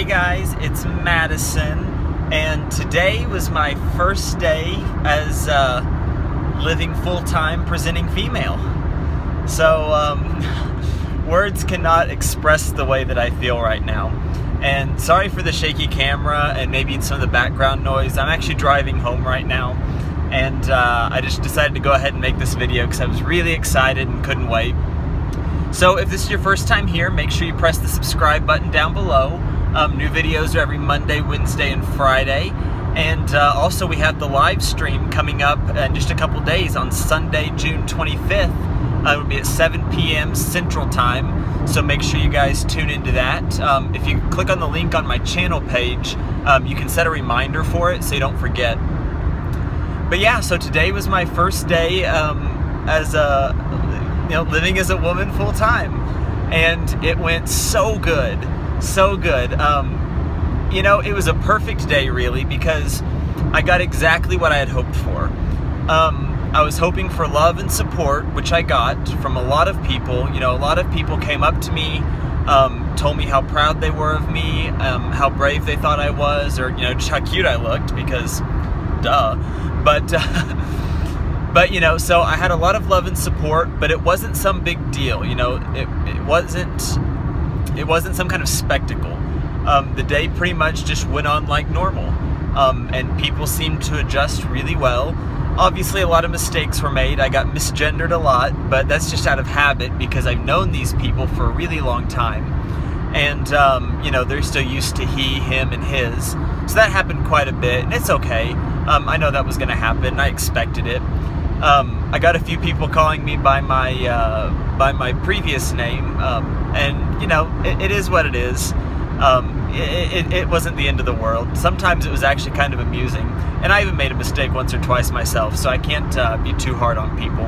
Hey guys, it's Madison, and today was my first day as living full-time presenting female. So words cannot express the way that I feel right now. And sorry for the shaky camera and maybe some of the background noise. I'm actually driving home right now, and I just decided to go ahead and make this video because I was really excited and couldn't wait. So if this is your first time here, make sure you press the subscribe button down below. New videos are every Monday, Wednesday, and Friday. And also we have the live stream coming up in just a couple days on Sunday, June 25th. It will be at 7 p.m. Central Time, so make sure you guys tune into that. If you click on the link on my channel page, you can set a reminder for it so you don't forget. But yeah, so today was my first day as a, living as a woman full-time, and it went so good. So good. It was a perfect day, really, because I got exactly what I had hoped for. I was hoping for love and support, which I got from a lot of people. A lot of people came up to me, told me how proud they were of me, how brave they thought I was, or just how cute I looked, because duh. But so I had a lot of love and support, but it wasn't some big deal. It wasn't some kind of spectacle. The day pretty much just went on like normal, and people seemed to adjust really well. Obviously, a lot of mistakes were made. I got misgendered a lot, but that's just out of habit because I've known these people for a really long time. And, they're still used to he, him, and his. So that happened quite a bit, and it's okay. I know that was going to happen. I expected it. I got a few people calling me by my previous name, and it is what it is. It wasn't the end of the world. Sometimes it was actually kind of amusing, and I even made a mistake once or twice myself, so I can't be too hard on people.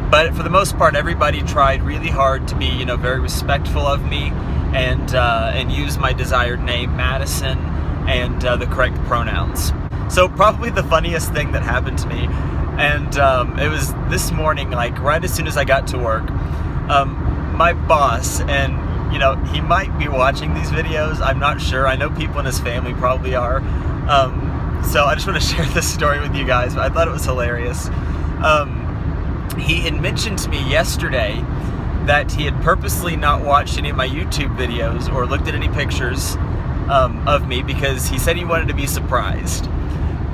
But for the most part, everybody tried really hard to be very respectful of me, and use my desired name, Madison, and the correct pronouns. So probably the funniest thing that happened to me, and it was this morning, like right as soon as I got to work, my boss, and he might be watching these videos, I'm not sure. I know people in his family probably are. So I just want to share this story with you guys. I thought it was hilarious. He had mentioned to me yesterday that he had purposely not watched any of my YouTube videos or looked at any pictures of me because he said he wanted to be surprised.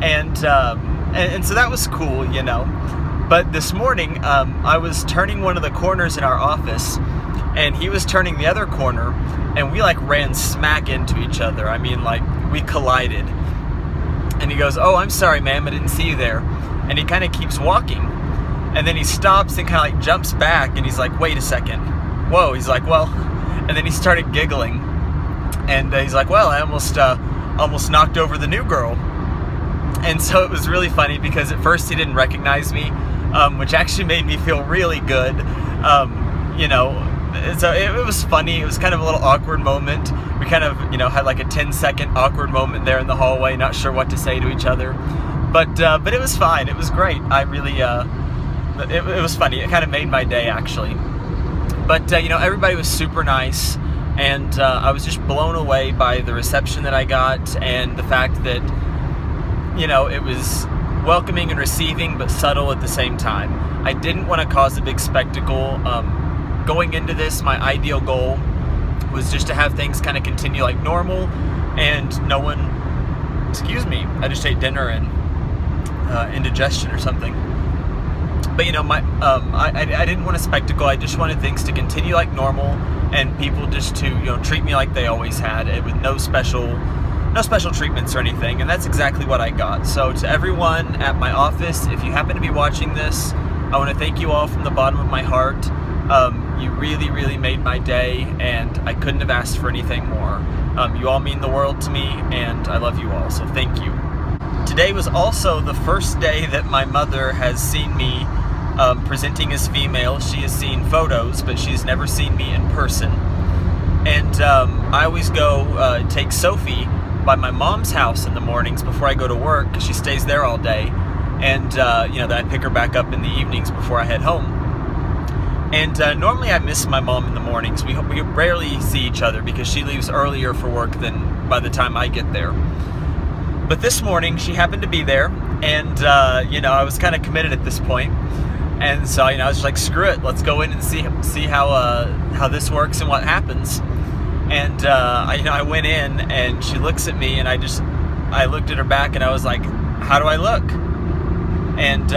And so that was cool, But this morning, I was turning one of the corners in our office, and he was turning the other corner, and we like ran smack into each other. I mean, like, we collided. And he goes, "Oh, I'm sorry, ma'am, I didn't see you there." And he kind of keeps walking. And then he stops and kind of like jumps back, and he's like, "Wait a second. Whoa." He's like, "Well," and then he started giggling. And he's like, "Well, I almost knocked over the new girl." And so it was really funny because at first he didn't recognize me, which actually made me feel really good. So it was funny. It was kind of a little awkward moment. We kind of, had like a 10-second awkward moment there in the hallway, not sure what to say to each other. But it was fine. It was great. I really, it was funny. It kind of made my day, actually. But, everybody was super nice, and I was just blown away by the reception that I got and the fact that, it was welcoming and receiving, but subtle at the same time. I didn't want to cause a big spectacle. Going into this, my ideal goal was just to have things kind of continue like normal, and no one, excuse me, I just ate dinner and indigestion or something. But I didn't want a spectacle. I just wanted things to continue like normal, and people just to treat me like they always had, with no special treatments or anything, and that's exactly what I got. So to everyone at my office, if you happen to be watching this, I want to thank you all from the bottom of my heart. You really, really made my day, and I couldn't have asked for anything more. You all mean the world to me, and I love you all, so thank you. Today was also the first day that my mother has seen me presenting as female. She has seen photos, but she's never seen me in person. And I always go take Sophie by my mom's house in the mornings before I go to work, because she stays there all day. And then I pick her back up in the evenings before I head home. And normally I miss my mom in the mornings. We rarely see each other because she leaves earlier for work than by the time I get there. But this morning she happened to be there, and you know, I was kind of committed at this point. And so, you know, I was just like, screw it, let's go in and see how this works and what happens. And you know, I went in and she looks at me, and I looked at her back and I was like, how do I look? And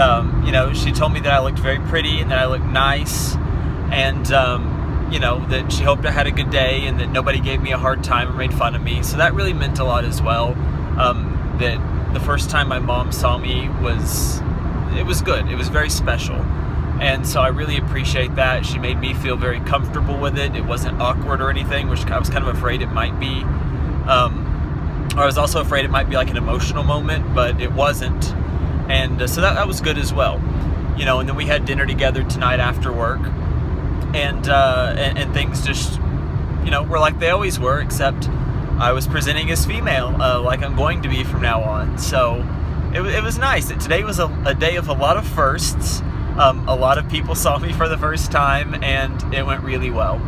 you know, she told me that I looked very pretty and that I looked nice, and you know, that she hoped I had a good day and that nobody gave me a hard time or made fun of me. So that really meant a lot as well. That the first time my mom saw me it was good. It was very special. And so I really appreciate that. She made me feel very comfortable with it. It wasn't awkward or anything, which I was kind of afraid it might be. I was also afraid it might be like an emotional moment, but it wasn't. And so that was good as well. You know, and then we had dinner together tonight after work. And things just, you know, were like they always were, except I was presenting as female, like I'm going to be from now on. So it was nice. Today was a day of a lot of firsts. A lot of people saw me for the first time, and it went really well.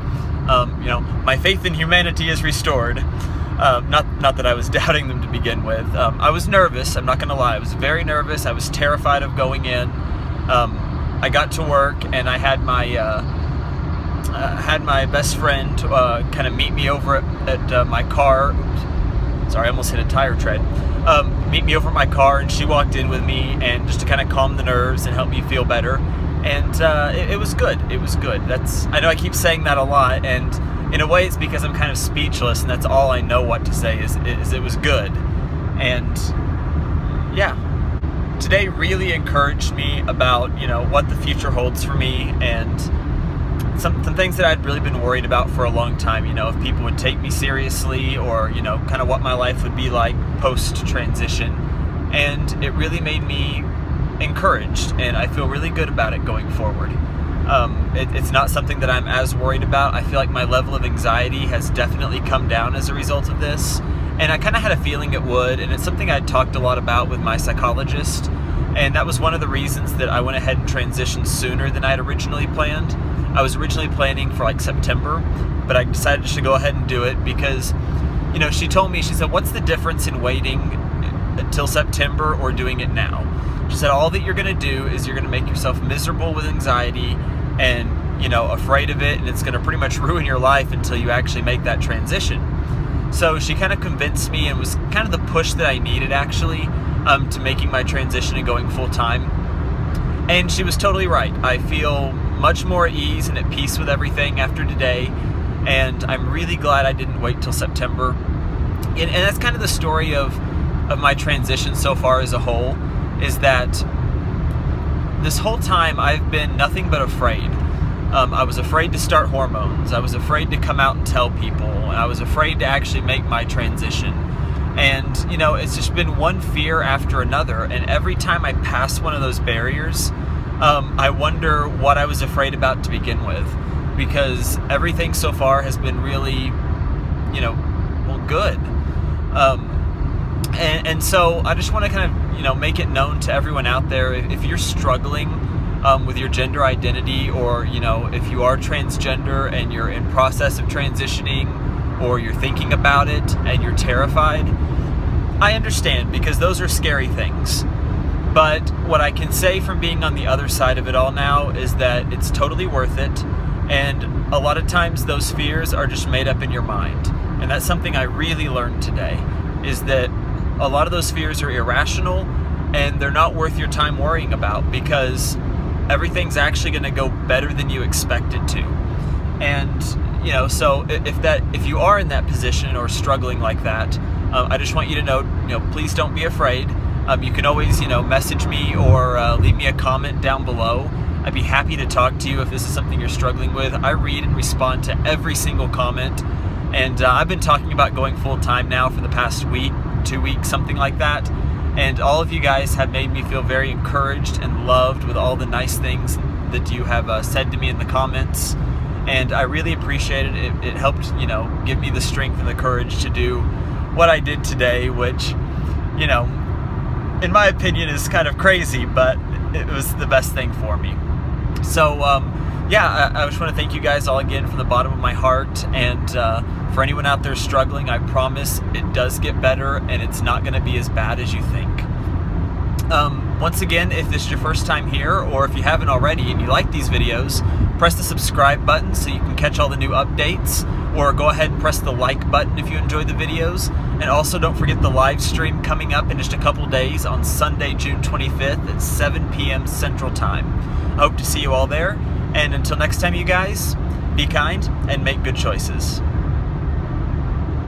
You know, my faith in humanity is restored. Not that I was doubting them to begin with. I was nervous, I'm not gonna lie. I was very nervous. I was terrified of going in. I got to work, and I had my best friend kind of meet me over at my car. Oops, sorry, I almost hit a tire tread. Meet me over at my car, and she walked in with me, and just to kind of calm the nerves and help me feel better. And it was good. It was good. I know I keep saying that a lot, and in a way it's because I'm kind of speechless, and that's all I know what to say is it was good. And yeah, today really encouraged me about, you know, what the future holds for me, and some things that I'd really been worried about for a long time. You know, if people would take me seriously, or, you know, kind of what my life would be like post-transition. And it really made me encouraged, and I feel really good about it going forward. It's not something that I'm as worried about. I feel like my level of anxiety has definitely come down as a result of this, and I kind of had a feeling it would, and it's something I'd talked a lot about with my psychologist, and that was one of the reasons that I went ahead and transitioned sooner than I'd originally planned. I was originally planning for like September, but I decided to go ahead and do it because, you know, she told me, she said, what's the difference in waiting until September or doing it now? She said, all that you're gonna do is you're gonna make yourself miserable with anxiety and, you know, afraid of it, and it's gonna pretty much ruin your life until you actually make that transition. So she kind of convinced me, and it was kind of the push that I needed actually to making my transition and going full time. And she was totally right. I feel much more at ease and at peace with everything after today, and I'm really glad I didn't wait till September. And that's kind of the story of my transition so far as a whole, is that this whole time I've been nothing but afraid. I was afraid to start hormones. I was afraid to come out and tell people. And I was afraid to actually make my transition. And, you know, it's just been one fear after another. And every time I pass one of those barriers, I wonder what I was afraid about to begin with. Because everything so far has been really, you know, well, good. And so I just want to kind of, you know, make it known to everyone out there, if you're struggling with your gender identity, or, you know, if you are transgender and you're in process of transitioning, or you're thinking about it and you're terrified, I understand, because those are scary things. But what I can say from being on the other side of it all now is that it's totally worth it, and a lot of times those fears are just made up in your mind. And that's something I really learned today, is that a lot of those fears are irrational, and they're not worth your time worrying about, because everything's actually going to go better than you expect it to. And, you know, so if you are in that position or struggling like that, I just want you to know, you know, please don't be afraid. You can always, you know, message me or leave me a comment down below. I'd be happy to talk to you if this is something you're struggling with. I read and respond to every single comment. And I've been talking about going full-time now for the past week, 2 weeks, something like that. And all of you guys have made me feel very encouraged and loved with all the nice things that you have said to me in the comments. And I really appreciate it. It helped, you know, give me the strength and the courage to do what I did today, which, you know, in my opinion is kind of crazy, but it was the best thing for me. So yeah, I just want to thank you guys all again from the bottom of my heart, and for anyone out there struggling, I promise it does get better and it's not going to be as bad as you think. Once again, if this is your first time here, or if you haven't already and you like these videos, press the subscribe button so you can catch all the new updates, or go ahead and press the like button if you enjoy the videos. And also don't forget the live stream coming up in just a couple days on Sunday, June 25th at 7 p.m. Central Time. I hope to see you all there, and until next time, you guys, be kind and make good choices.